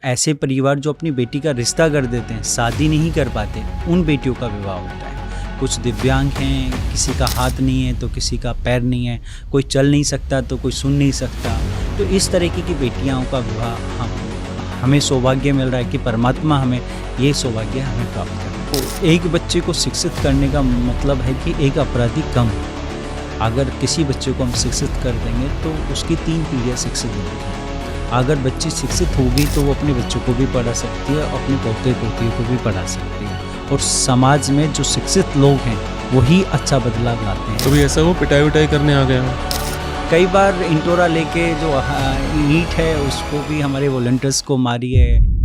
ऐसे परिवार जो अपनी बेटी का रिश्ता कर देते हैं, शादी नहीं कर पाते, उन बेटियों का विवाह होता है। कुछ दिव्यांग हैं, किसी का हाथ नहीं है तो किसी का पैर नहीं है, कोई चल नहीं सकता तो कोई सुन नहीं सकता। तो इस तरीके की बेटियों का विवाह हमें सौभाग्य मिल रहा है कि परमात्मा हमें ये सौभाग्य हमें प्राप्त करे। तो एक बच्चे को शिक्षित करने का मतलब है कि एक अपराधी कम। अगर किसी बच्चे को हम शिक्षित कर देंगे तो उसकी 3 पीढ़ियाँ शिक्षित होंगी। अगर बच्ची शिक्षित होगी तो वो अपने बच्चों को भी पढ़ा सकती है, अपने पोते पोतियों को भी पढ़ा सकती है, और समाज में जो शिक्षित लोग हैं वही अच्छा बदलाव लाते हैं। कभी ऐसा हो पिटाई विटाई करने आ गया हो? कई बार इंटोरा लेके जो ईंट है उसको भी हमारे वॉलंटियर्स को मारी है।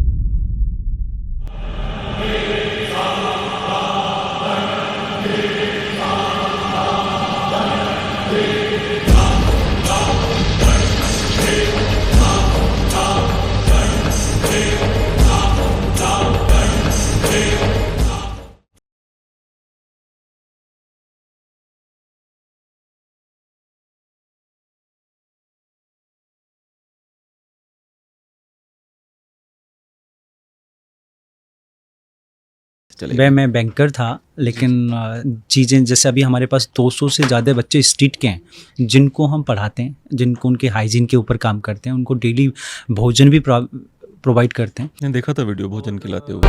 वह मैं बैंकर था, लेकिन चीज़ें जैसे अभी हमारे पास 200 से ज़्यादा बच्चे स्ट्रीट के हैं जिनको हम पढ़ाते हैं, जिनको उनके हाइजीन के ऊपर काम करते हैं, उनको डेली भोजन भी प्रोवाइड करते हैं। मैंने देखा था वीडियो भोजन खिलाते हुए।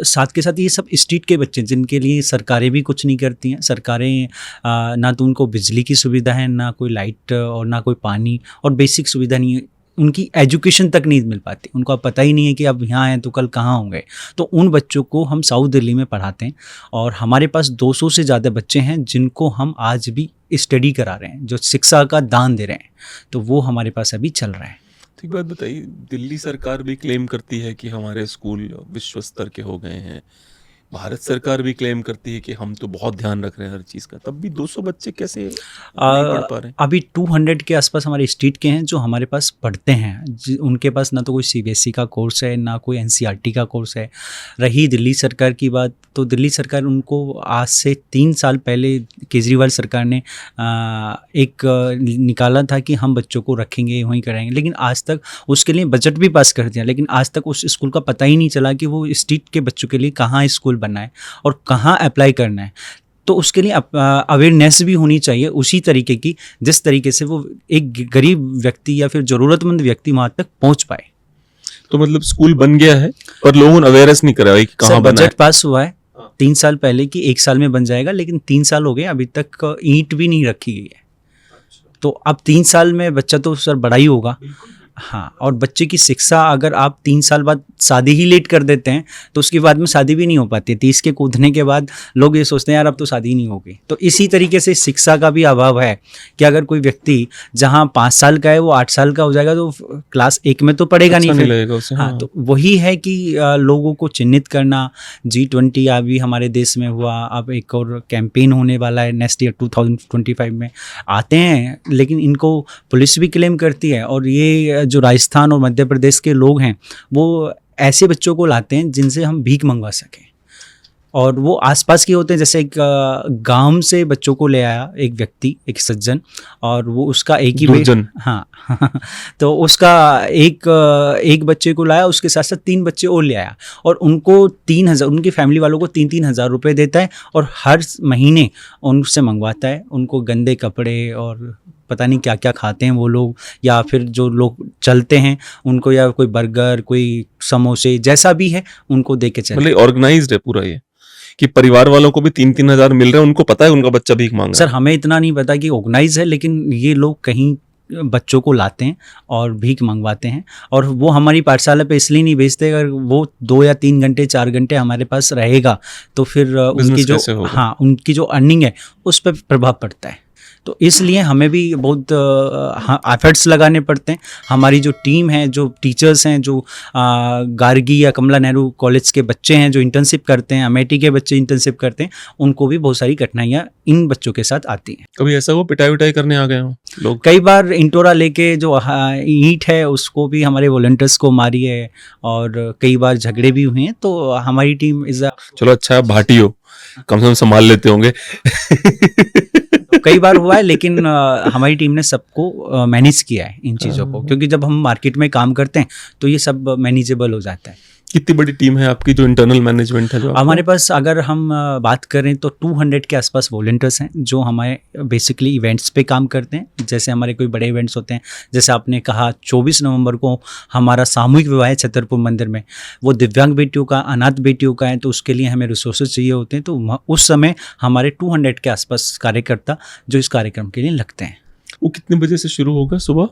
साथ के साथ ये सब स्ट्रीट के बच्चे जिनके लिए सरकारें भी कुछ नहीं करती हैं। सरकारें ना तो उनको बिजली की सुविधा है, ना कोई लाइट और ना कोई पानी और बेसिक सुविधा नहीं है। उनकी एजुकेशन तक नहीं मिल पाती, उनको अब पता ही नहीं है कि अब यहाँ हैं तो कल कहाँ होंगे। तो उन बच्चों को हम साउथ दिल्ली में पढ़ाते हैं और हमारे पास 200 से ज़्यादा बच्चे हैं जिनको हम आज भी स्टडी करा रहे हैं, जो शिक्षा का दान दे रहे हैं। तो वो हमारे पास अभी चल रहा है। तो एक बात बताइए, दिल्ली सरकार भी क्लेम करती है कि हमारे स्कूल विश्व स्तर के हो गए हैं, भारत सरकार भी क्लेम करती है कि हम तो बहुत ध्यान रख रहे हैं हर चीज़ का, तब भी 200 बच्चे कैसे नहीं पढ़ पा रहे हैं? अभी 200 के आसपास हमारे स्ट्रीट के हैं जो हमारे पास पढ़ते हैं। उनके पास ना तो कोई CBSE का कोर्स है, ना कोई NCERT का कोर्स है। रही दिल्ली सरकार की बात, तो दिल्ली सरकार उनको आज से 3 साल पहले केजरीवाल सरकार ने एक निकाला था कि हम बच्चों को रखेंगे, वहीं कराएंगे, लेकिन आज तक उसके लिए बजट भी पास कर दिया, लेकिन आज तक उस स्कूल का पता ही नहीं चला कि वो स्ट्रीट के बच्चों के लिए कहाँ स्कूल बनना है और कहाँ अप्लाई करना है। तो उसके लिए अवेयरनेस भी होनी चाहिए उसी तरीके की जिस तरीके से वो एक गरीब व्यक्ति या फिर ज़रूरतमंद व्यक्ति वहाँ तक पहुँच पाए। तो मतलब स्कूल बन गया है पर लोगों ने अवेयरनेस नहीं करा है कि कहाँ बना है। बजट पास हुआ है 3 साल पहले कि 1 साल में बन जाएगा, लेकिन 3 साल हो गए, अभी तक ईंट भी नहीं रखी गई है। तो अब 3 साल में बच्चा तो सर बड़ा ही होगा। हाँ, और बच्चे की शिक्षा अगर आप 3 साल बाद शादी ही लेट कर देते हैं तो उसके बाद में शादी भी नहीं हो पाती। 30 के कूदने के बाद लोग ये सोचते हैं यार अब तो शादी नहीं होगी। तो इसी तरीके से शिक्षा का भी अभाव है कि अगर कोई व्यक्ति जहाँ 5 साल का है वो 8 साल का हो जाएगा तो क्लास 1 में तो पढ़ेगा अच्छा नहीं नहीं फिर। लगेगा उसे। हाँ, तो वही है कि लोगों को चिन्हित करना। G20 अभी हमारे देश में हुआ, अब एक और कैंपेन होने वाला है नेक्स्ट ईयर 2025 में। आते हैं लेकिन इनको पुलिस भी क्लेम करती है, और ये जो राजस्थान और मध्य प्रदेश के लोग हैं वो ऐसे बच्चों को लाते हैं जिनसे हम भीख मंगवा सकें, और वो आसपास के होते हैं। जैसे एक गांव से बच्चों को ले आया एक व्यक्ति, एक सज्जन, और वो उसका एक ही हाँ तो उसका एक बच्चे को लाया, उसके साथ साथ 3 बच्चे और ले आया, और उनको 3,000 उनकी फैमिली वालों को 3-3 हज़ार रुपये देता है, और हर महीने उनसे मंगवाता है। उनको गंदे कपड़े और पता नहीं क्या क्या खाते हैं वो लोग, या फिर जो लोग चलते हैं उनको या कोई बर्गर, कोई समोसे, जैसा भी है उनको दे के चले। मतलब ऑर्गेनाइज्ड है पूरा ये कि परिवार वालों को भी 3-3 हज़ार मिल रहे हैं, उनको पता है उनका बच्चा भीख मांग रहा है। सर हमें इतना नहीं पता कि ऑर्गेनाइज है, लेकिन ये लोग कहीं बच्चों को लाते हैं और भीख मंगवाते हैं, और वो हमारी पाठशाला पे इसलिए नहीं भेजते। अगर वो 2 या 3 घंटे 4 घंटे हमारे पास रहेगा तो फिर उनकी जो अर्निंग है उस पर प्रभाव पड़ता है। तो इसलिए हमें भी बहुत एफर्ट्स लगाने पड़ते हैं। हमारी जो टीम है, जो टीचर्स हैं, जो गार्गी या कमला नेहरू कॉलेज के बच्चे हैं जो इंटर्नशिप करते हैं, अमेठी के बच्चे इंटर्नशिप करते हैं, उनको भी बहुत सारी कठिनाइयाँ इन बच्चों के साथ आती हैं। कभी ऐसा हुआ पिटाई विटाई करने आ गए हो लोग? कई बार इंटोरा लेके जो ईंट है उसको भी हमारे वॉलंटियर्स को मारी है, और कई बार झगड़े भी हुए हैं। तो हमारी टीम चलो अच्छा है, भाटी हो, कम से कम संभाल लेते होंगे। कई बार हुआ है, लेकिन हमारी टीम ने सबको मैनेज किया है इन चीज़ों को, क्योंकि जब हम मार्केट में काम करते हैं तो ये सब मैनेजेबल हो जाता है। कितनी बड़ी टीम है आपकी जो इंटरनल मैनेजमेंट है? जो हमारे पास अगर हम बात करें तो 200 के आसपास वॉलंटियर्स हैं जो हमारे बेसिकली इवेंट्स पे काम करते हैं। जैसे हमारे कोई बड़े इवेंट्स होते हैं, जैसे आपने कहा 24 नवंबर को हमारा सामूहिक विवाह है छतरपुर मंदिर में, वो दिव्यांग बेटियों का, अनाथ बेटियों का है, तो उसके लिए हमें रिसोर्सेज चाहिए होते हैं। तो उस समय हमारे 200 के आसपास कार्यकर्ता जो इस कार्यक्रम के लिए लगते हैं। वो कितने बजे से शुरू होगा? सुबह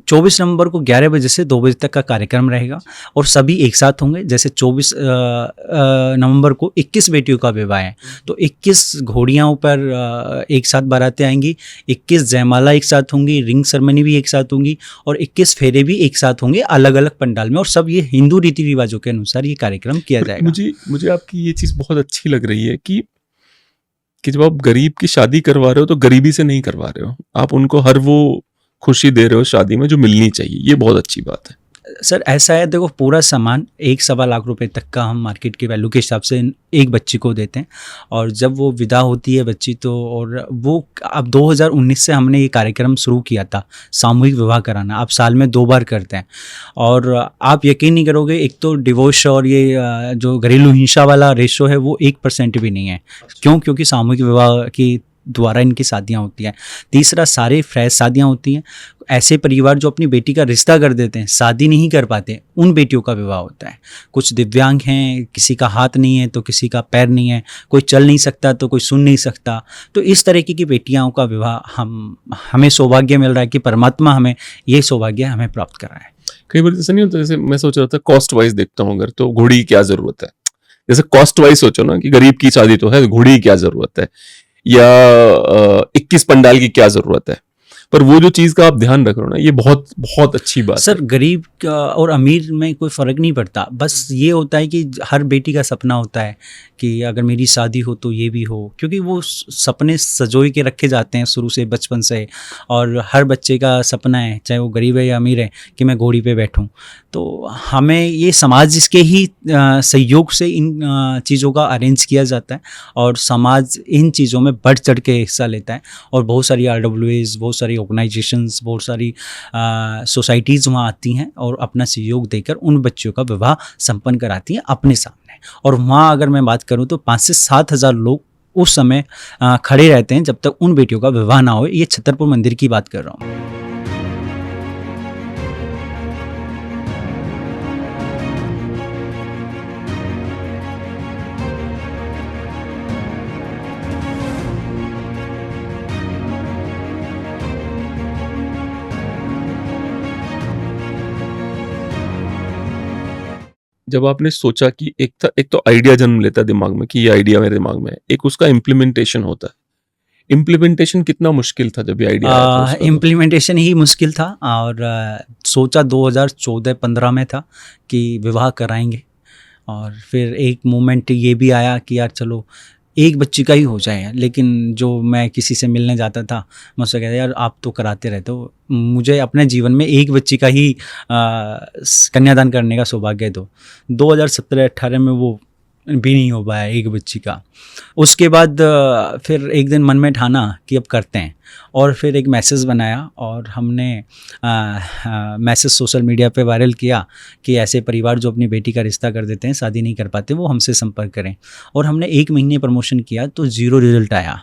24 नवंबर को 11 बजे से 2 बजे तक का कार्यक्रम रहेगा, और सभी एक साथ होंगे। जैसे 24 नवंबर को 21 बेटियों का विवाह है, तो 21 घोड़ियाँ ऊपर एक साथ बारातें आएंगी, 21 जयमाला एक साथ होंगी, रिंग सेरेमनी भी एक साथ होंगी, और 21 फेरे भी एक साथ होंगे अलग अलग पंडाल में, और सब ये हिंदू रीति रिवाजों के अनुसार ये कार्यक्रम किया जाएगा। मुझे आपकी ये चीज़ बहुत अच्छी लग रही है कि जब आप गरीब की शादी करवा रहे हो तो गरीबी से नहीं करवा रहे हो, आप उनको हर वो खुशी दे रहे हो शादी में जो मिलनी चाहिए। ये बहुत अच्छी बात है। सर ऐसा है, देखो पूरा सामान 1-1.25 लाख रुपए तक का हम मार्केट की वैल्यू के हिसाब से एक बच्ची को देते हैं, और जब वो विदा होती है बच्ची तो, और वो अब 2019 से हमने ये कार्यक्रम शुरू किया था सामूहिक विवाह कराना। आप साल में 2 बार करते हैं, और आप यकीन नहीं करोगे, एक तो डिवोर्स और ये जो घरेलू हिंसा वाला रेशो है वो 1% भी नहीं है। क्यों? क्योंकि सामूहिक विवाह की द्वारा इनकी शादियाँ होती हैं। तीसरा, सारे फ्रेश शादियाँ होती हैं। ऐसे परिवार जो अपनी बेटी का रिश्ता कर देते हैं, शादी नहीं कर पाते, उन बेटियों का विवाह होता है। कुछ दिव्यांग हैं, किसी का हाथ नहीं है तो किसी का पैर नहीं है, कोई चल नहीं सकता तो कोई सुन नहीं सकता, तो इस तरीके की बेटियों का विवाह हमें सौभाग्य मिल रहा है कि परमात्मा हमें ये सौभाग्य हमें प्राप्त कर रहा है। कई बार जैसे नहीं होता, जैसे मैं सोच रहा था कॉस्ट वाइज देखता हूँ अगर, तो घोड़ी की क्या ज़रूरत है। जैसे कॉस्ट वाइज सोचो ना कि गरीब की शादी तो है, घोड़ी की क्या ज़रूरत है, या 21 पंडाल की क्या जरूरत है, पर वो जो चीज का आप ध्यान रख रहे हो ना, ये बहुत बहुत अच्छी बात सर है। गरीब और अमीर में कोई फ़र्क नहीं पड़ता, बस ये होता है कि हर बेटी का सपना होता है कि अगर मेरी शादी हो तो ये भी हो, क्योंकि वो सपने सजोई के रखे जाते हैं शुरू से, बचपन से, और हर बच्चे का सपना है, चाहे वो गरीब है या अमीर है, कि मैं घोड़ी पे बैठूं। तो हमें ये समाज इसके ही सहयोग से इन चीज़ों का अरेंज किया जाता है, और समाज इन चीज़ों में बढ़ चढ़ के हिस्सा लेता है, और बहुत सारी RWAs, बहुत सारी ऑर्गेनाइजेशंस, बहुत सारी सोसाइटीज़ वहाँ आती हैं और अपना सहयोग देकर उन बच्चों का विवाह संपन्न कराती हैं अपने सामने। और वहाँ अगर मैं बात करूँ तो 5 से 7 हज़ार लोग उस समय खड़े रहते हैं जब तक उन बेटियों का विवाह ना हो। ये छतरपुर मंदिर की बात कर रहा हूँ। जब आपने सोचा कि एक तो आइडिया जन्म लेता दिमाग में कि ये आइडिया मेरे दिमाग में है, एक उसका इम्प्लीमेंटेशन होता है। इम्प्लीमेंटेशन कितना मुश्किल था जब ये आइडिया आया था? इम्प्लीमेंटेशन ही मुश्किल था, और सोचा 2014-15 में था कि विवाह कराएंगे, और फिर एक मोमेंट ये भी आया कि यार चलो एक बच्ची का ही हो जाए। लेकिन जो मैं किसी से मिलने जाता था, मैं उससे कहता यार आप तो कराते रहते हो, मुझे अपने जीवन में एक बच्ची का ही कन्यादान करने का सौभाग्य दो। 2017-18 में वो भी नहीं हो पाया एक बच्ची का। उसके बाद फिर एक दिन मन में ठाना कि अब करते हैं, और फिर एक मैसेज बनाया, और हमने मैसेज सोशल मीडिया पे वायरल किया कि ऐसे परिवार जो अपनी बेटी का रिश्ता कर देते हैं, शादी नहीं कर पाते, वो हमसे संपर्क करें। और हमने 1 महीने प्रमोशन किया तो 0 रिजल्ट आया।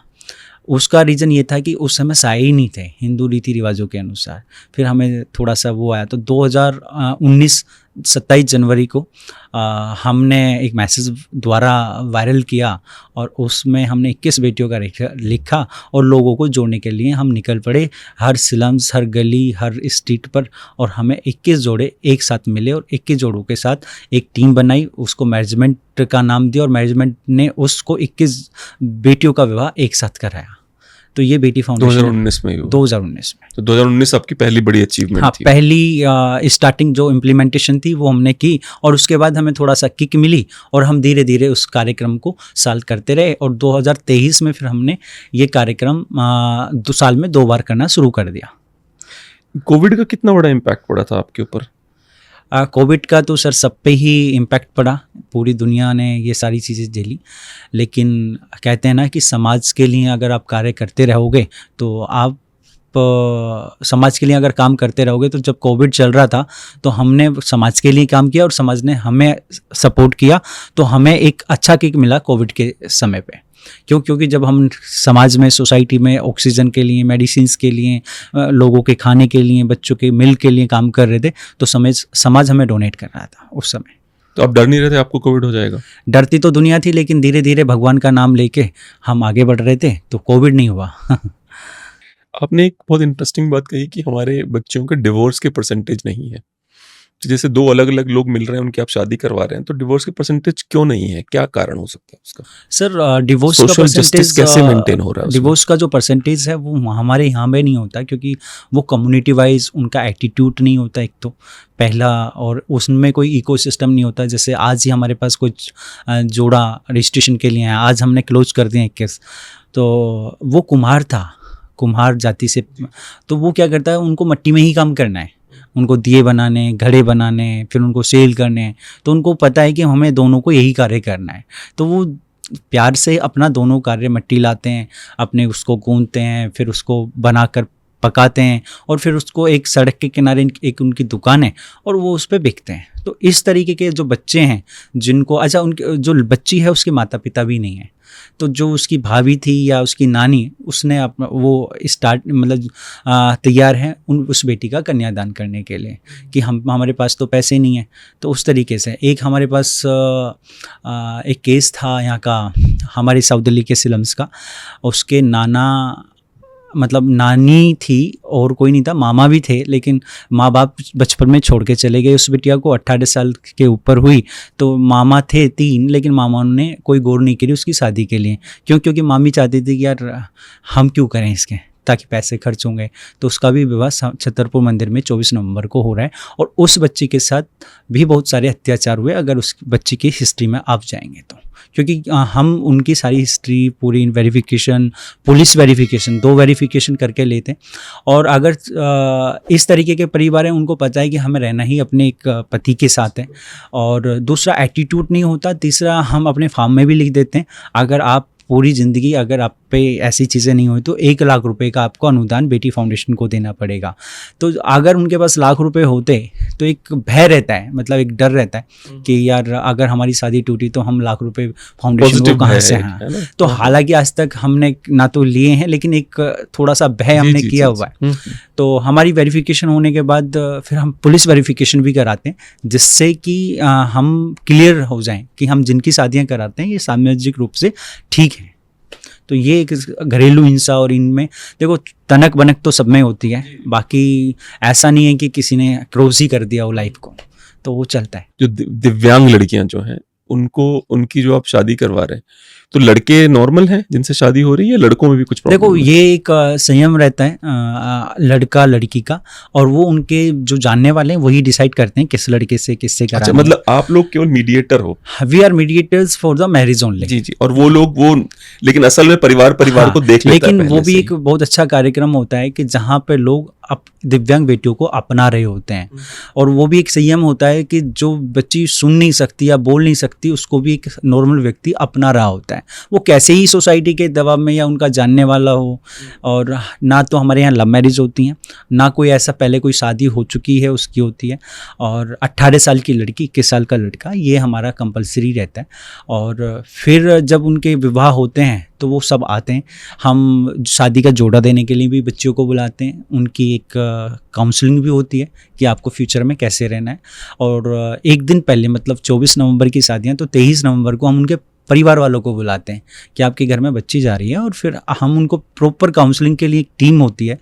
उसका रीज़न ये था कि उस समय साए ही नहीं थे हिंदू रीति रिवाजों के अनुसार। फिर हमें थोड़ा सा वो आया, तो 2019 27 जनवरी को हमने एक मैसेज द्वारा वायरल किया, और उसमें हमने 21 बेटियों का लिखा, और लोगों को जोड़ने के लिए हम निकल पड़े हर स्लम्स, हर गली, हर स्ट्रीट पर, और हमें 21 जोड़े एक साथ मिले, और 21 जोड़ों के साथ एक टीम बनाई, उसको मैनेजमेंट का नाम दिया, और मैनेजमेंट ने उसको 21 बेटियों का विवाह एक साथ कराया। तो ये बेटी फाउंडेशन 2019 में ही हुआ। 2019 में। तो 2019 आपकी पहली बड़ी अचीवमेंट हाँ, थी। पहली स्टार्टिंग जो इम्प्लीमेंटेशन थी वो हमने की, और उसके बाद हमें थोड़ा सा किक मिली और हम धीरे धीरे उस कार्यक्रम को साल करते रहे, और 2023 में फिर हमने ये कार्यक्रम 2 साल में 2 बार करना शुरू कर दिया। कोविड का कितना बड़ा इम्पैक्ट पड़ा था आपके ऊपर? कोविड का तो सर सब पे ही इम्पैक्ट पड़ा, पूरी दुनिया ने ये सारी चीज़ें झेली, लेकिन कहते हैं ना कि समाज के लिए अगर आप कार्य करते रहोगे तो आप समाज के लिए अगर काम करते रहोगे, तो जब कोविड चल रहा था तो हमने समाज के लिए काम किया और समाज ने हमें सपोर्ट किया, तो हमें एक अच्छा किक मिला कोविड के समय पे। क्योंकि जब हम समाज में, सोसाइटी में ऑक्सीजन के लिए, मेडिसिन्स के लिए, लोगों के खाने के लिए, बच्चों के मिल के लिए काम कर रहे थे, तो समाज हमें डोनेट कर रहा था उस समय। तो आप डर नहीं रहे थे आपको कोविड हो जाएगा? डरती तो दुनिया थी, लेकिन धीरे धीरे भगवान का नाम लेके हम आगे बढ़ रहे थे, तो कोविड नहीं हुआ। आपने एक बहुत इंटरेस्टिंग बात कही कि हमारे बच्चों के डिवोर्स के परसेंटेज नहीं है। तो जैसे 2 अलग अलग लोग मिल रहे हैं, उनकी आप शादी करवा रहे हैं, तो डिवोर्स के परसेंटेज क्यों नहीं है? क्या कारण हो सकता है उसका? सर, डिवोर्स का सोशल जस्टिस परसेंटेज कैसे मेंटेन हो रहा है उसमें? डिवोर्स का जो परसेंटेज है वो हमारे यहाँ में नहीं होता, क्योंकि वो कम्युनिटी वाइज उनका एटीट्यूड नहीं होता एक तो पहला, और उसमें कोई इकोसिस्टम नहीं होता। जैसे आज ही हमारे पास कुछ जोड़ा रजिस्ट्रेशन के लिए है, आज हमने क्लोज कर दिया एक केस, तो वो कुम्हार था, कुम्हार जाति से, तो वो क्या करता है, उनको मिट्टी में ही काम करना है, उनको दिए बनाने, घड़े बनाने, फिर उनको सेल करने, तो उनको पता है कि हमें दोनों को यही कार्य करना है, तो वो प्यार से अपना दोनों कार्य, मिट्टी लाते हैं, अपने उसको गूंथते हैं, फिर उसको बनाकर पकाते हैं, और फिर उसको एक सड़क के किनारे एक उनकी दुकान है और वो उस पर बेचते हैं। तो इस तरीके के जो बच्चे हैं जिनको, अच्छा, उनके जो बच्ची है उसके माता पिता भी नहीं है, तो जो उसकी भाभी थी या उसकी नानी, उसने अपना वो तैयार है उस बेटी का कन्यादान करने के लिए कि हमारे पास तो पैसे नहीं है। तो उस तरीके से एक हमारे पास एक केस था यहाँ का, हमारे साउथ दिल्ली के सिलम्स का, उसके नानी थी और कोई नहीं था, मामा भी थे, लेकिन माँ बाप बचपन में छोड़ के चले गए उस बिटिया को। 18 साल के ऊपर हुई तो मामा थे 3, लेकिन मामा ने कोई गौर नहीं करी उसकी शादी के लिए। क्योंकि मामी चाहती थी कि यार हम क्यों करें इसके, ताकि पैसे खर्च होंगे। तो उसका भी विवाह छतरपुर मंदिर में 24 नवंबर को हो रहा है, और उस बच्ची के साथ भी बहुत सारे अत्याचार हुए अगर उस बच्ची की हिस्ट्री में आप जाएंगे तो, क्योंकि हम उनकी सारी हिस्ट्री पूरी वेरिफिकेशन, पुलिस वेरिफिकेशन, 2 वेरिफिकेशन करके लेते हैं। और अगर इस तरीके के परिवार हैं, उनको पता है कि हमें रहना ही अपने एक पति के साथ है, और दूसरा एटीट्यूड नहीं होता, तीसरा हम अपने फार्म में भी लिख देते हैं, अगर आप पूरी ज़िंदगी अगर आप पे ऐसी चीज़ें नहीं हुई तो 1 लाख रुपए का आपको अनुदान बेटी फाउंडेशन को देना पड़ेगा। तो अगर उनके पास लाख रुपए होते तो एक भय रहता है, मतलब एक डर रहता है कि यार अगर हमारी शादी टूटी तो हम लाख रुपए फाउंडेशन को कहाँ से हैं। तो हालांकि आज तक हमने ना तो लिए हैं, लेकिन एक थोड़ा सा भय हमने किया हुआ है। तो हमारी वेरिफिकेशन होने के बाद फिर हम पुलिस वेरिफिकेशन भी कराते हैं, जिससे कि हम क्लियर हो जाएं कि हम जिनकी शादियाँ कराते हैं ये सामाजिक रूप से ठीक है। तो ये एक घरेलू हिंसा, और इनमें देखो तनक बनक तो सब में होती है, बाकी ऐसा नहीं है कि किसी ने क्रॉस ही कर दिया हो लाइफ को, तो वो चलता है। जो दिव्यांग लड़कियां जो हैं, उनकी जो आप शादी करवा रहे हैं, तो लड़के नॉर्मल हैं जिनसे शादी हो रही है, लड़कों में भी कुछ प्रॉब्लम? देखो ये एक संयम रहता है लड़का लड़की का, और वो उनके जो जानने वाले हैं वही डिसाइड करते हैं किस लड़के से किससे कराना। अच्छा, मतलब आप लोग केवल मीडिएटर हो? We are mediators for the marriage only. जी, और वो लोग लेकिन असल में परिवार को देख लेता है। लेकिन वो भी एक बहुत अच्छा कार्यक्रम होता है कि जहाँ पे लोग दिव्यांग बेटियों को अपना रहे होते हैं, और वो भी एक संयम होता है कि जो बच्ची सुन नहीं सकती या बोल नहीं सकती उसको भी एक नॉर्मल व्यक्ति अपना रहा होता है। वो कैसे ही सोसाइटी के दबाव में या उनका जानने वाला हो, और ना तो हमारे यहाँ लव मैरिज होती हैं, ना कोई ऐसा पहले कोई शादी हो चुकी है उसकी होती है, और 18 साल की लड़की 21 साल का लड़का, ये हमारा कंपलसरी रहता है। और फिर जब उनके विवाह होते हैं तो वो सब आते हैं, हम शादी का जोड़ा देने के लिए भी बच्चियों को बुलाते हैं, उनकी एक काउंसलिंग भी होती है कि आपको फ्यूचर में कैसे रहना है। और एक दिन पहले, मतलब 24 नवंबर की शादियाँ, तो 23 नवंबर को हम उनके परिवार वालों को बुलाते हैं कि आपके घर में बच्ची जा रही है, और फिर हम उनको प्रॉपर काउंसलिंग के लिए एक टीम होती है,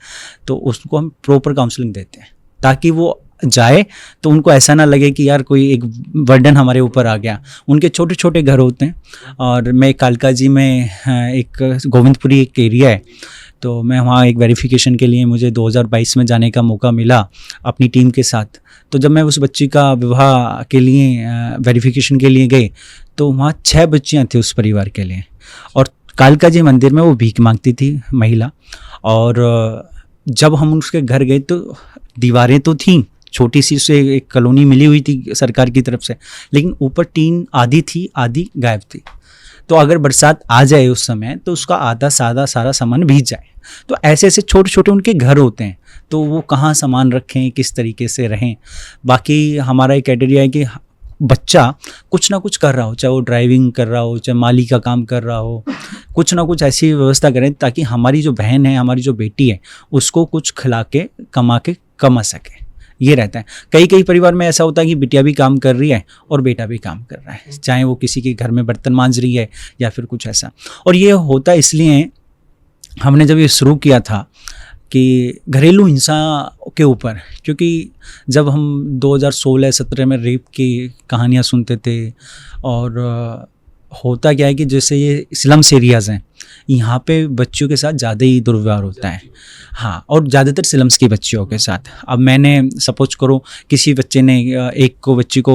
तो उसको हम प्रॉपर काउंसलिंग देते हैं ताकि वो जाए तो उनको ऐसा ना लगे कि यार कोई एक बर्डन हमारे ऊपर आ गया। उनके छोटे छोटे घर होते हैं, और मैं कालका जी में एक गोविंदपुरी एक एरिया है, तो मैं वहाँ एक वेरिफिकेशन के लिए मुझे 2022 में जाने का मौका मिला अपनी टीम के साथ। तो जब मैं उस बच्ची का विवाह के लिए वेरिफिकेशन के लिए गए तो वहाँ 6 बच्चियाँ थी उस परिवार के लिए, और कालका जी मंदिर में वो भीख मांगती थी महिला। और जब हम उसके घर गए तो दीवारें तो थीं, छोटी सी से एक कॉलोनी मिली हुई थी सरकार की तरफ से, लेकिन ऊपर टीन आधी थी आधी गायब थी। तो अगर बरसात आ जाए उस समय तो उसका आधा सादा सारा सामान भीग जाए। तो ऐसे ऐसे छोटे छोटे उनके घर होते हैं, तो वो कहाँ सामान रखें, किस तरीके से रहें। बाकी हमारा एक क्राइटेरिया है कि बच्चा कुछ ना कुछ कर रहा हो, चाहे वो ड्राइविंग कर रहा हो, चाहे माली का काम कर रहा हो, कुछ ना कुछ ऐसी व्यवस्था करें ताकि हमारी जो बहन है, हमारी जो बेटी है, उसको कुछ खिला के कमा सके। ये रहता है। कई परिवार में ऐसा होता है कि बिटिया भी काम कर रही है और बेटा भी काम कर रहा है, चाहे वो किसी के घर में बर्तन मांज रही है या फिर कुछ ऐसा। और ये होता इसलिए हमने जब ये शुरू किया था कि घरेलू हिंसा के ऊपर, क्योंकि जब हम 2016-17 में रेप की कहानियाँ सुनते थे, और होता क्या है कि जैसे ये स्लम्स एरियाज़ हैं, यहाँ पे बच्चियों के साथ ज़्यादा ही दुर्व्यवहार होता है। हाँ, और ज़्यादातर स्लम्स की बच्चियों के साथ। अब मैंने सपोज करो किसी बच्चे ने बच्ची को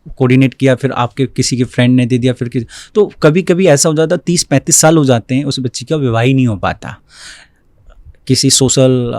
कोऑर्डिनेट किया, फिर आपके किसी के फ्रेंड ने दे दिया, फिर किसी, तो कभी कभी ऐसा हो जाता 30-35 साल हो जाते हैं, उस बच्ची का विवाह ही नहीं हो पाता किसी सोशल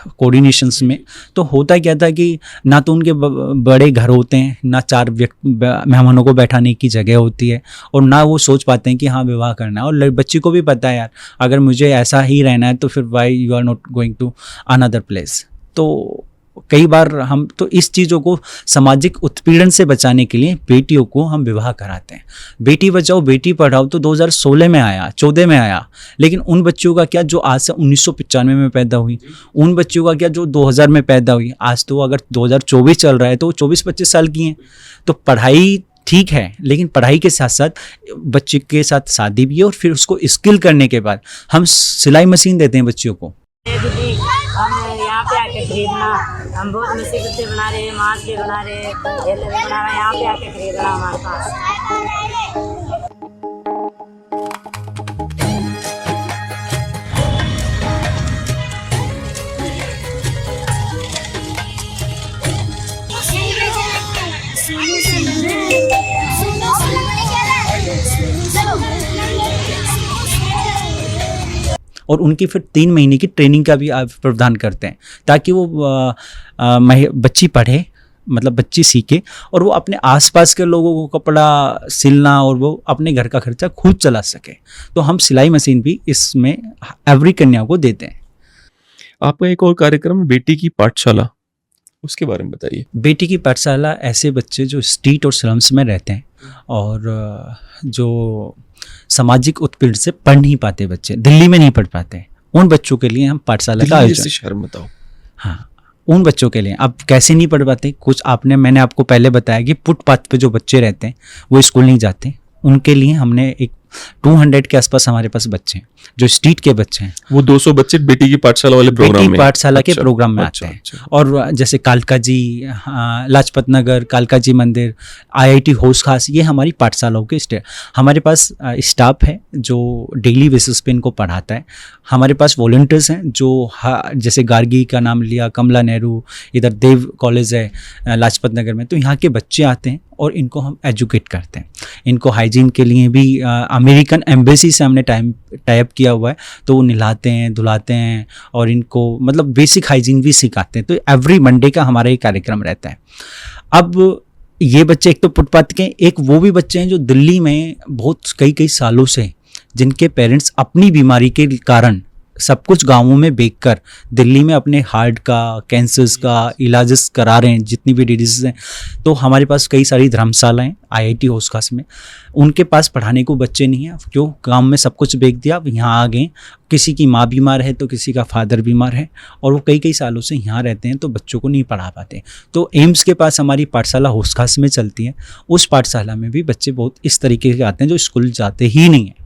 कोऑर्डिनेशंस में। तो होता क्या था कि ना तो उनके बड़े घर होते हैं, ना 4 मेहमानों को बैठाने की जगह होती है, और ना वो सोच पाते हैं कि हाँ विवाह करना है। और बच्ची को भी पता है यार, अगर मुझे ऐसा ही रहना है तो फिर why you are not going to another place. तो कई बार हम तो इस चीज़ों को सामाजिक उत्पीड़न से बचाने के लिए बेटियों को हम विवाह कराते हैं। बेटी बचाओ बेटी पढ़ाओ तो 2016 में आया, 14 में आया, लेकिन उन बच्चियों का क्या जो आज से 1995 में पैदा हुई, उन बच्चियों का क्या जो 2000 में पैदा हुई। आज तो अगर 2024 चल रहा है तो 24-25 साल की हैं। तो पढ़ाई ठीक है, लेकिन पढ़ाई के साथ साथ बच्चे के साथ शादी भी है, और फिर उसको स्किल करने के बाद हम सिलाई मशीन देते हैं बच्चियों को। हम यहाँ पे आके खरीदना, हम बहुत मुसीबत से बना रहे हैं, मांस भी बना रहे हैं, भी बना रहे हैं, यहाँ पे आके खरीदना हमारे पास। और उनकी फिर 3 महीने की ट्रेनिंग का भी आप प्रावधान करते हैं, ताकि वो बच्ची पढ़े, मतलब बच्ची सीखे, और वो अपने आसपास के लोगों को कपड़ा सिलना और वो अपने घर का खर्चा खुद चला सके। तो हम सिलाई मशीन भी इसमें एवरी कन्या को देते हैं। आपका एक और कार्यक्रम बेटी की पाठशाला, उसके बारे में बताइए। बेटी की पाठशाला ऐसे बच्चे जो स्ट्रीट और स्लम्स में रहते हैं और जो सामाजिक उत्पीड़न से पढ़ नहीं पाते, बच्चे दिल्ली में नहीं पढ़ पाते, उन बच्चों के लिए हम पाठशाला का आयोजन। शहर बताओ। हाँ, उन बच्चों के लिए। अब कैसे नहीं पढ़ पाते, कुछ मैंने आपको पहले बताया कि फुटपाथ पे जो बच्चे रहते हैं वो स्कूल नहीं जाते, उनके लिए हमने एक 200 के आसपास हमारे पास बच्चे हैं जो स्ट्रीट के बच्चे हैं। वो 200 बच्चे बेटी की पाठशाला वाले प्रोग्राम में, बेटी पाठशाला के प्रोग्राम में आते हैं। और जैसे कालका जी, लाजपत नगर, कालका जी मंदिर, IIT होश खास, ये हमारी पाठशालाओं के हमारे पास स्टाफ है जो डेली बेसिस पे इनको पढ़ाता है। हमारे पास वॉलंटियर्स हैं जो जैसे गार्गी का नाम लिया, कमला नेहरू, इधर देव कॉलेज है लाजपत नगर में, तो यहाँ के बच्चे आते हैं और इनको हम एजुकेट करते हैं। इनको हाइजीन के लिए भी अमेरिकन एम्बेसी से हमने टाइप किया हुआ है, तो वो नहलाते हैं, धुलाते हैं और इनको मतलब बेसिक हाइजीन भी सिखाते हैं। तो एवरी मंडे का हमारा ये कार्यक्रम रहता है। अब ये बच्चे एक तो फुटपाथ के, एक वो भी बच्चे हैं जो दिल्ली में बहुत कई सालों से, जिनके पेरेंट्स अपनी बीमारी के कारण सब कुछ गांवों में बेच कर दिल्ली में अपने हार्ट का, कैंसर्स का इलाज करा रहे हैं, जितनी भी डिजीज़ हैं। तो हमारे पास कई सारी धर्मशालाएं IIT होश खास में, उनके पास पढ़ाने को बच्चे नहीं हैं, क्यों, गांव में सब कुछ बेच दिया, अब यहाँ आ गए। किसी की माँ बीमार है तो किसी का फादर बीमार है, और वो कई सालों से यहाँ रहते हैं, तो बच्चों को नहीं पढ़ा पाते। तो एम्स के पास हमारी पाठशाला होश खास में चलती है। उस पाठशाला में भी बच्चे बहुत इस तरीके के आते हैं जो स्कूल जाते ही नहीं हैं।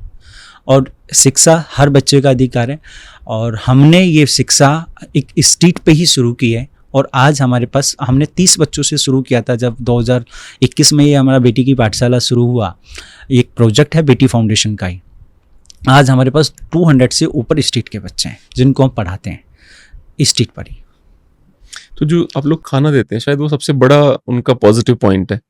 और शिक्षा हर बच्चे का अधिकार है, और हमने ये शिक्षा एक स्ट्रीट पे ही शुरू की है। और आज हमारे पास, हमने 30 बच्चों से शुरू किया था जब 2021 में ये हमारा बेटी की पाठशाला शुरू हुआ। एक प्रोजेक्ट है बेटी फाउंडेशन का ही, आज हमारे पास 200 से ऊपर स्ट्रीट के बच्चे हैं जिनको हम पढ़ाते हैं स्ट्रीट पर ही। तो जो आप लोग खाना देते हैं शायद वो सबसे बड़ा उनका पॉजिटिव पॉइंट है,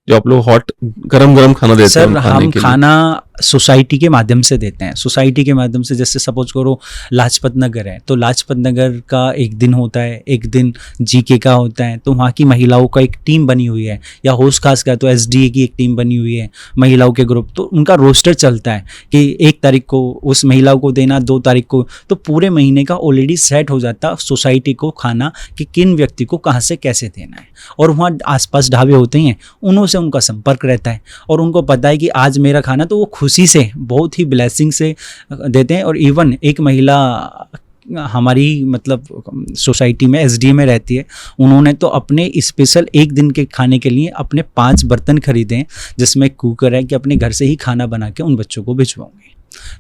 जो आप लोग हॉट गरम खाना देते हैं सर उन खाने हम के लिए। खाना सोसाइटी के माध्यम से देते हैं। सोसाइटी के माध्यम से जैसे सपोज करो लाजपत नगर है तो लाजपत नगर का एक दिन होता है, एक दिन जीके का होता है, तो वहाँ की महिलाओं का एक टीम बनी हुई है, या होश खास का तो एसडीए की एक टीम बनी हुई है महिलाओं के ग्रुप, तो उनका रोस्टर चलता है कि 1 तारीख को उस महिलाओं को देना, 2 तारीख को, तो पूरे महीने का ऑलरेडी सेट हो जाता सोसाइटी को खाना कि किन व्यक्ति को कहाँ से कैसे देना है। और वहाँ आसपास ढाबे होते हैं, उन्हों से उनका संपर्क रहता है और उनको पता है कि आज मेरा खाना, तो वो खुशी से बहुत ही ब्लेसिंग से देते हैं। और इवन एक महिला हमारी मतलब सोसाइटी में एसडीए में रहती है, उन्होंने तो अपने स्पेशल एक दिन के खाने के लिए अपने 5 बर्तन खरीदे हैं जिसमें कुकर है कि अपने घर से ही खाना बना के उन बच्चों को भिजवाऊंगी।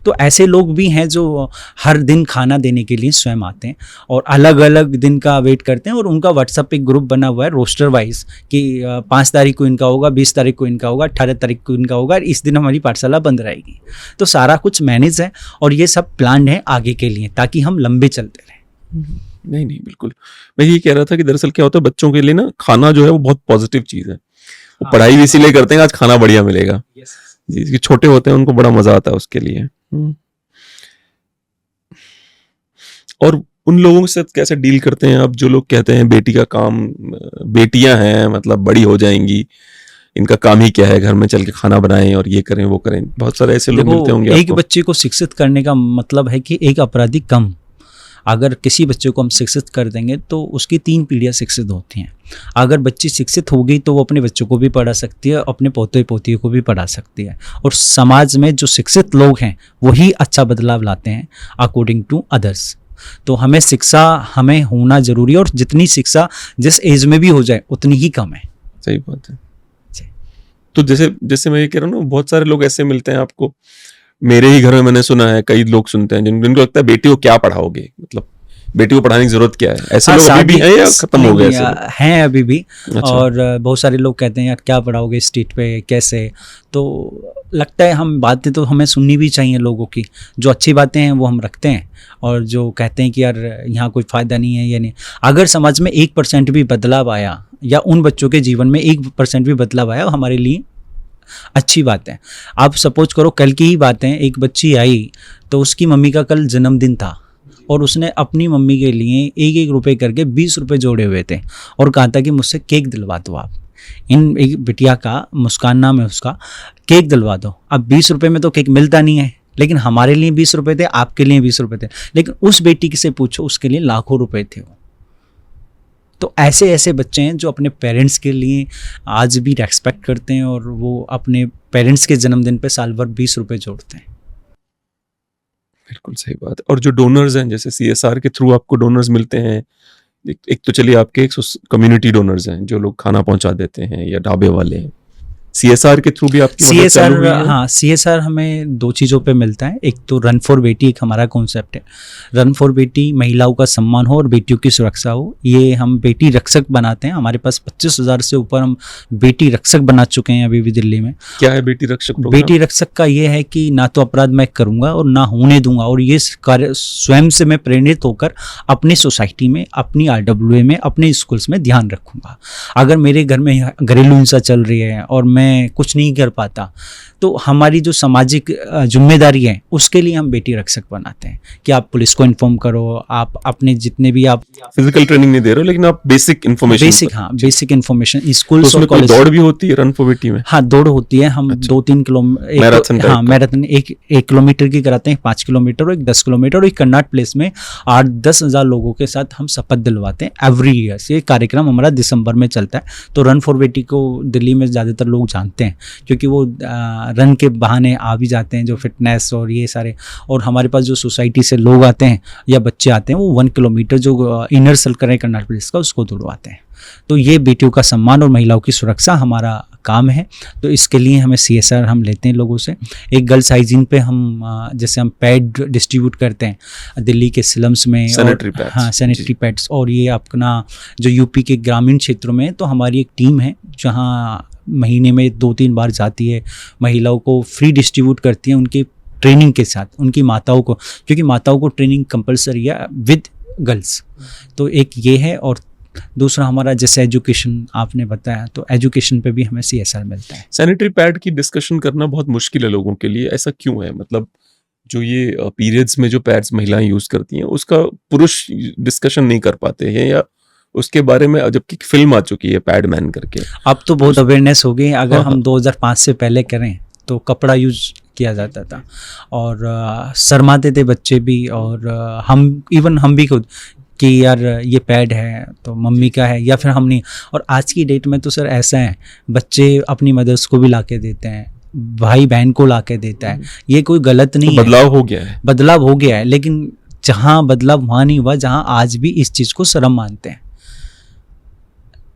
तो ऐसे लोग भी हैं जो हर दिन खाना देने के लिए स्वयं आते हैं और अलग अलग दिन का वेट करते हैं। और उनका व्हाट्सएप पे ग्रुप बना हुआ है रोस्टर वाइज कि 5 तारीख को इनका होगा, 20 तारीख को इनका होगा, 18 तारीख को इनका होगा, इस दिन हमारी पाठशाला बंद रहेगी। तो सारा कुछ मैनेज है और ये सब प्लान है आगे के लिए ताकि हम लंबे चलते रहें। नहीं बिल्कुल, मैं ये कह रहा था कि दरअसल क्या होता है बच्चों के लिए ना खाना जो है वो बहुत पॉजिटिव चीज़ है। वो पढ़ाई भी इसीलिए करते हैं आज खाना बढ़िया मिलेगा जी, छोटे होते हैं उनको बड़ा मजा आता है उसके लिए। और उन लोगों से कैसे डील करते हैं आप जो लोग कहते हैं बेटी का काम, बेटियां हैं मतलब बड़ी हो जाएंगी, इनका काम ही क्या है घर में चल के खाना बनाएं और ये करें वो करें, बहुत सारे ऐसे लोग मिलते होंगे एक आपको। बच्चे को शिक्षित करने का मतलब है कि एक अपराधी कम। अगर किसी बच्चे को हम शिक्षित कर देंगे तो उसकी 3 पीढ़ियाँ शिक्षित होती हैं। अगर बच्ची शिक्षित हो गई तो वो अपने बच्चों को भी पढ़ा सकती है, अपने पोते पोतियों को भी पढ़ा सकती है। और समाज में जो शिक्षित लोग हैं वही अच्छा बदलाव लाते हैं अकॉर्डिंग टू अदर्स। तो हमें शिक्षा हमें होना जरूरी है और जितनी शिक्षा जिस एज में भी हो जाए उतनी ही कम है। सही बात है। तो जैसे मैं ये कह रहा हूँ ना, बहुत सारे लोग ऐसे मिलते हैं आपको, मेरे ही घर में मैंने सुना है, कई लोग सुनते हैं जिनको लगता है बेटी को क्या पढ़ाओगे, मतलब बेटी को पढ़ाने की जरूरत क्या है। ऐसे लोग अभी भी हैं या खत्म हो गए? हैं अभी भी। अच्छा। और बहुत सारे लोग कहते हैं यार क्या पढ़ाओगे स्ट्रीट पे कैसे, तो लगता है हम बातें तो हमें सुननी भी चाहिए लोगों की, जो अच्छी बातें हैं वो हम रखते हैं और जो कहते हैं कि यार यहाँ कोई फ़ायदा नहीं है, ये नहीं। अगर समाज में 1% भी बदलाव आया या उन बच्चों के जीवन में 1% भी बदलाव आया, हमारे लिए अच्छी बात है। आप सपोज करो कल की ही बात है, एक बच्ची आई तो उसकी मम्मी का कल जन्मदिन था और उसने अपनी मम्मी के लिए 1-1 रुपये करके 20 रुपये जोड़े हुए थे और कहा था कि मुझसे केक दिलवा दो आप। इन एक बिटिया का मुस्कान नाम है उसका, केक दिलवा दो। अब 20 रुपये में तो केक मिलता नहीं है, लेकिन हमारे लिए 20 रुपये थे, आपके लिए 20 रुपये थे, लेकिन उस बेटी से पूछो उसके लिए लाखों रुपए थे वो। तो ऐसे ऐसे बच्चे हैं जो अपने पेरेंट्स के लिए आज भी रेस्पेक्ट करते हैं और वो अपने पेरेंट्स के जन्मदिन पे साल भर 20 रुपये जोड़ते हैं। बिल्कुल सही बात है। और जो डोनर्स हैं, जैसे CSR के थ्रू आपको डोनर्स मिलते हैं, एक तो चलिए आपके कम्युनिटी डोनर्स हैं जो लोग खाना पहुंचा देते हैं या ढाबे वाले हैं, CSR के थ्रू भी आपकी मदद चालू हुई है? हाँ, CSR हमें 2 चीज़ों पे मिलता है। एक तो रन फॉर बेटी एक हमारा कॉन्सेप्ट है। रन फॉर बेटी, महिलाओं का सम्मान हो और बेटियों की सुरक्षा हो, ये हम बेटी रक्षक बनाते हैं। हमारे पास 25,000 से ऊपर हम बेटी रक्षक बना चुके हैं अभी भी दिल्ली में। क्या है बेटी रक्षक प्रोग्राम? बेटी रक्षक का ये है कि ना तो अपराध मैं करूँगा और ना होने दूंगा, और ये कार्य स्वयं से मैं प्रेरित होकर अपनी सोसाइटी में, अपनी RWA में, अपने स्कूल्स में ध्यान रखूँगा। अगर मेरे घर में घरेलू हिंसा चल रही है और मैं कुछ नहीं कर पाता, तो हमारी जो सामाजिक जिम्मेदारी है उसके लिए हम बेटी रक्षक बनाते हैं कि आप पुलिस को इन्फॉर्म करो, आप अपने जितने भी आप फिजिकल ट्रेनिंग नहीं दे रहे हो लेकिन आप basic information, basic information school और कॉलेज। दौड़ भी होती है रन फॉर बेटी में? हाँ, दौड़ होती है। हम 2-3 किलोमीटर, हाँ मैराथन, 1 किलोमीटर की कराते हैं, 5 किलोमीटर और 10 किलोमीटर, और एक कर्नाट प्लेस में 8-10 हज़ार लोगों के साथ हम शपथ दिलवाते हैं एवरी ईयर। ये कार्यक्रम हमारा दिसंबर में चलता है। तो रन फॉर बेटी को दिल्ली में ज़्यादातर लोग जानते हैं क्योंकि वो रन के बहाने आ भी जाते हैं, जो फिटनेस और ये सारे। और हमारे पास जो सोसाइटी से लोग आते हैं या बच्चे आते हैं वो 1 किलोमीटर जो इनर सर्कल है कर्नाटक प्लेस का, उसको दौड़वाते हैं। तो ये बेटियों का सम्मान और महिलाओं की सुरक्षा हमारा काम है। तो इसके लिए हमें CSR हम लेते हैं लोगों से। एक गर्ल्स हाइजीन पे हम जैसे हम पैड डिस्ट्रीब्यूट करते हैं दिल्ली के स्लम्स में, सैनिटरी पैड्स। हाँ, सैनिटरी पैड्स। और ये अपना जो यूपी के ग्रामीण क्षेत्रों में, तो हमारी एक टीम है जहाँ महीने में 2-3 बार जाती है, महिलाओं को फ्री डिस्ट्रीब्यूट करती है, उनके ट्रेनिंग के साथ उनकी माताओं को, क्योंकि माताओं को ट्रेनिंग कंपलसरी है विद गर्ल्स। तो एक ये है, और दूसरा हमारा जैसे एजुकेशन आपने बताया, तो एजुकेशन पे भी हमें CSR मिलता है। सैनिटरी पैड की डिस्कशन करना बहुत मुश्किल है लोगों के लिए, ऐसा क्यों है? मतलब जो ये पीरियड्स में जो पैड्स महिलाएं यूज करती हैं उसका पुरुष डिस्कशन नहीं कर पाते हैं, या उसके बारे में, जबकि फिल्म आ चुकी है पैड मैन करके। अब तो बहुत अवेयरनेस हो गई है। अगर हाँ, हम 2005 से पहले करें तो कपड़ा यूज किया जाता था और शर्माते थे बच्चे भी, और हम भी खुद कि यार ये पैड है तो मम्मी का है, या फिर हम नहीं। और आज की डेट में तो सर ऐसा है, बच्चे अपनी मदर्स को भी ला के देते हैं, भाई बहन को ला के देता है। ये कोई गलत नहीं है, बदलाव हो गया है। बदलाव हो गया है, लेकिन जहाँ बदलाव वहाँ नहीं हुआ जहाँ आज भी इस चीज़ को शर्म मानते हैं।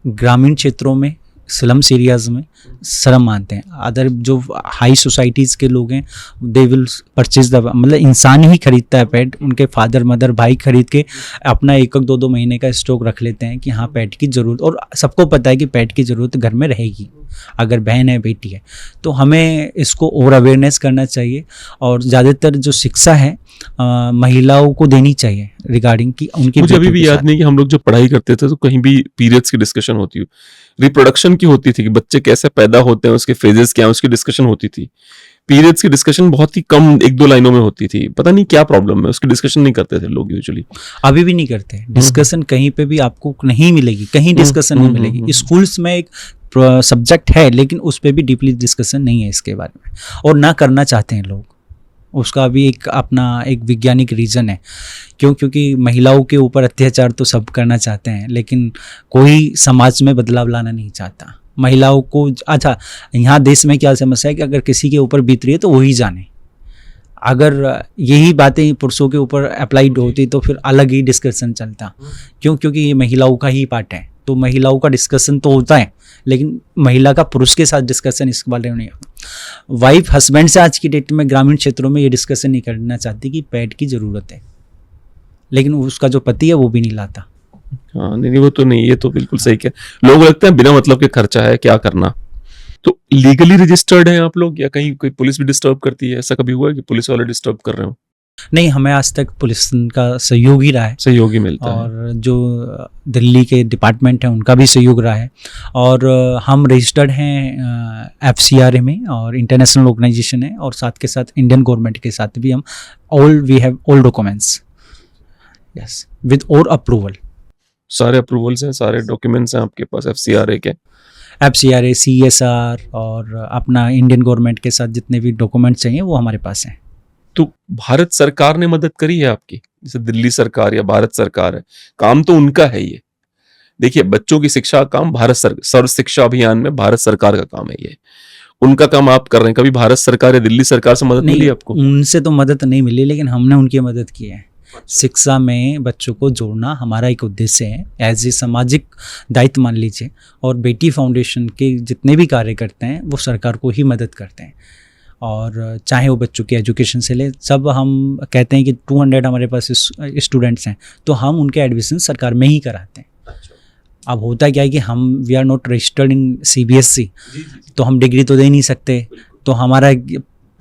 ग्रामीण क्षेत्रों में, स्लम्स एरियाज़ में शर्म मानते हैं। अदर जो हाई सोसाइटीज़ के लोग हैं दे विल परचेज द, मतलब इंसान ही खरीदता है पैड, उनके फादर मदर भाई खरीद के अपना 1-2 महीने का स्टॉक रख लेते हैं कि हाँ पैड की ज़रूरत, और सबको पता है कि पैड की ज़रूरत घर में रहेगी अगर बहन है बेटी है। तो हमें इसको और अवेयरनेस करना चाहिए, और ज़्यादातर जो शिक्षा है महिलाओं को देनी चाहिए रिगार्डिंग की उनकी। मुझे अभी भी याद नहीं कि हम लोग जब पढ़ाई करते थे तो कहीं भी पीरियड्स की डिस्कशन होती हो, रिप्रोडक्शन की होती थी कि बच्चे कैसे पैदा होते हैं, उसके फेजेस क्या हैं, उसकी डिस्कशन होती थी। पीरियड्स की डिस्कशन बहुत ही कम 1-2 लाइनों में होती थी। पता नहीं क्या प्रॉब्लम है, उसकी डिस्कशन नहीं करते थे लोग यूजुअली। अभी भी नहीं करते डिस्कशन, कहीं पे भी आपको नहीं मिलेगी, कहीं डिस्कशन नहीं मिलेगी। स्कूल्स में एक सब्जेक्ट है लेकिन उस पर भी डीपली डिस्कशन नहीं है इसके बारे में, और ना करना चाहते हैं लोग। उसका भी एक अपना एक वैज्ञानिक रीज़न है, क्योंकि महिलाओं के ऊपर अत्याचार तो सब करना चाहते हैं, लेकिन कोई समाज में बदलाव लाना नहीं चाहता। महिलाओं को, अच्छा यहाँ देश में क्या समस्या है कि अगर किसी के ऊपर बीत रही है तो वही जाने। अगर यही बातें पुरुषों के ऊपर अप्लाइड होती तो फिर अलग ही डिस्कशन चलता। क्योंकि ये महिलाओं का ही पार्ट है, तो महिलाओं का डिस्कशन तो होता है, लेकिन महिला का पुरुष के साथ डिस्कशन इस बारे में नहीं होता। वाइफ हस्बैंड से आज की डेट में ग्रामीण क्षेत्रों में ये डिस्कशन नहीं करना चाहती कि पैड की ज़रूरत है, लेकिन उसका जो पति है वो भी नहीं लाता। हाँ नहीं, वो तो नहीं, ये तो बिल्कुल सही क्या। लोग लगता है बिना मतलब के खर्चा है, क्या करना। तो लीगली रजिस्टर्ड हैं आप लोग, या कहीं कोई पुलिस भी डिस्टर्ब करती है? ऐसा कभी हुआ है कि पुलिस वाले डिस्टर्ब कर रहे हो? नहीं, हमें आज तक पुलिस का सहयोग ही रहा है, सहयोगी मिलता है, और जो दिल्ली के डिपार्टमेंट हैं उनका भी सहयोग रहा है। और हम रजिस्टर्ड हैं FCRA में, और इंटरनेशनल ऑर्गेनाइजेशन है, और साथ के साथ इंडियन गवर्नमेंट के साथ भी हम we have all documents, yes, with और अप्रूवल। सारे अप्रूवल्स हैं, सारे डॉक्यूमेंट्स हैं आपके पास FCRA के? FCRA, CSR और अपना इंडियन गवर्नमेंट के साथ जितने भी डॉक्यूमेंट्स चाहिए वो हमारे पास हैं। तो भारत सरकार ने मदद करी है आपकी? जैसे दिल्ली सरकार या भारत सरकार है, काम तो उनका है ये। देखिए, बच्चों की शिक्षा का काम भारत सर्व शिक्षा अभियान में भारत सरकार का काम है ये, उनका काम आप कर रहे हैं। कभी भारत सरकार या दिल्ली सरकार से मदद मिली आपको? उनसे तो मदद नहीं मिली, लेकिन हमने उनकी मदद की है। शिक्षा में बच्चों को जोड़ना हमारा एक उद्देश्य है, एज ए सामाजिक दायित्व मान लीजिए। और बेटी फाउंडेशन के जितने भी कार्य करते हैं वो सरकार को ही मदद करते हैं, और चाहे वो बच्चों की एजुकेशन से ले, सब हम कहते हैं कि 200 हमारे पास स्टूडेंट्स हैं, तो हम उनके एडमिशन सरकार में ही कराते हैं। अब होता क्या है कि हम we are not registered in CBSE, तो हम डिग्री तो दे नहीं सकते। तो हमारा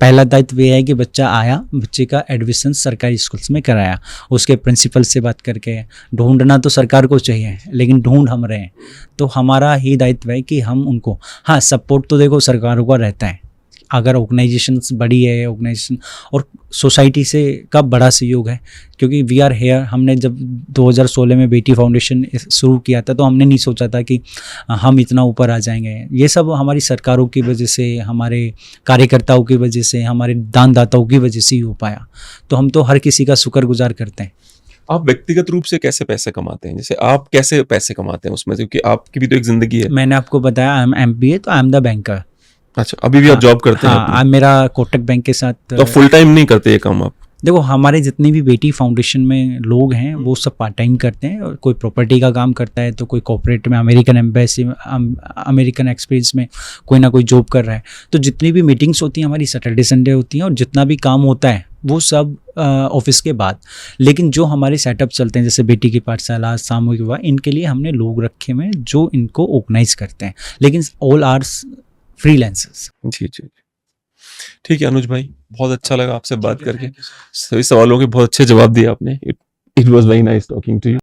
पहला दायित्व ये है कि बच्चा आया, बच्चे का एडमिशन सरकारी स्कूल्स में कराया, उसके प्रिंसिपल से बात करके। ढूंढना तो सरकार को चाहिए, लेकिन ढूंढ हम रहे हैं। तो हमारा ही दायित्व है कि हम उनको, हाँ सपोर्ट तो देखो सरकारों का रहता है, अगर ऑर्गेनाइजेशंस बड़ी है, ऑर्गेनाइजेशन और सोसाइटी से का बड़ा सहयोग है। क्योंकि वी आर हेयर, हमने जब 2016 में बेटी फाउंडेशन शुरू किया था तो हमने नहीं सोचा था कि हम इतना ऊपर आ जाएंगे। ये सब हमारी सरकारों की वजह से, हमारे कार्यकर्ताओं की वजह से, हमारे दानदाताओं की वजह से ही हो पाया। तो हम तो हर किसी का शुक्रगुजार करते हैं। आप व्यक्तिगत रूप से कैसे पैसे कमाते हैं? जैसे आप कैसे पैसे कमाते हैं उसमें से, क्योंकि आपकी भी तो एक जिंदगी है। मैंने आपको बताया आई एम MBA, तो आई एम द बैंकर। अच्छा, अभी भी आप जॉब करते हैं? हाँ, मेरा कोटक बैंक के साथ। तो फुल टाइम नहीं करते ये काम आप? देखो, हमारे जितने भी बेटी फाउंडेशन में लोग हैं वो सब पार्ट टाइम करते हैं, और कोई प्रॉपर्टी का काम करता है, तो कोई कॉर्पोरेट में, अमेरिकन एम्बेसी में, अमेरिकन एक्सपीरियंस में कोई ना कोई जॉब कर रहा है। तो जितनी भी मीटिंग्स होती हैं हमारी सैटरडे संडे होती हैं, और जितना भी काम होता है वो सब ऑफिस के बाद। लेकिन जो हमारे सेटअप चलते हैं, जैसे बेटी की पाठशाला, सामूहिक विवाह, इनके लिए हमने लोग रखे हुए हैं जो इनको ऑर्गेनाइज करते हैं, लेकिन ऑल आर फ्रीलांसर्स। जी जी। ठीक है अनुज भाई, बहुत अच्छा लगा आपसे बात करके, सभी सवालों के बहुत अच्छे जवाब दिए आपने। It was very nice talking to you.